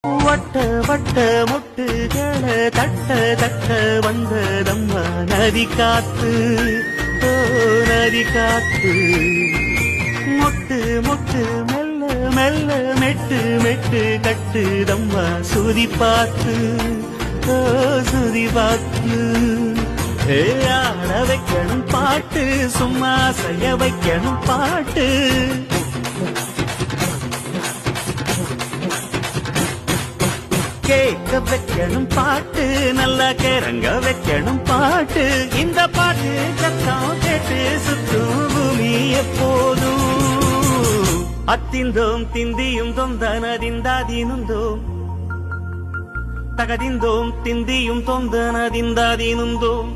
வட்ட வட்ட முட்டுகள தட்ட தட்ட வந்ததம்மா நதி காத்து, ஓ நதி காத்து. மொட்டு மொட்டு மெல்ல மெல்ல மெட்டு மெட்டு கட்டுதம்மா சுதி பார்த்து, ஓ சுதி பார்த்து. ஆட வைக்கணும் பாட்டு, சும்மா செய்ய வைக்கணும் பாட்டு. கேட்க வைக்கணும் பாட்டு, நல்லா கிறங்க வைக்கணும் பாட்டு. இந்த பாட்டு சத்தம் கேட்டு சுத்தும் பூமி எப்போதும். அத்திந்தோம் திந்தியும் தொந்தனதிந்தாதீனுந்தோம், தகதிந்தோம் திந்தியும் தொந்தனதிந்தாதீனுந்தோம்.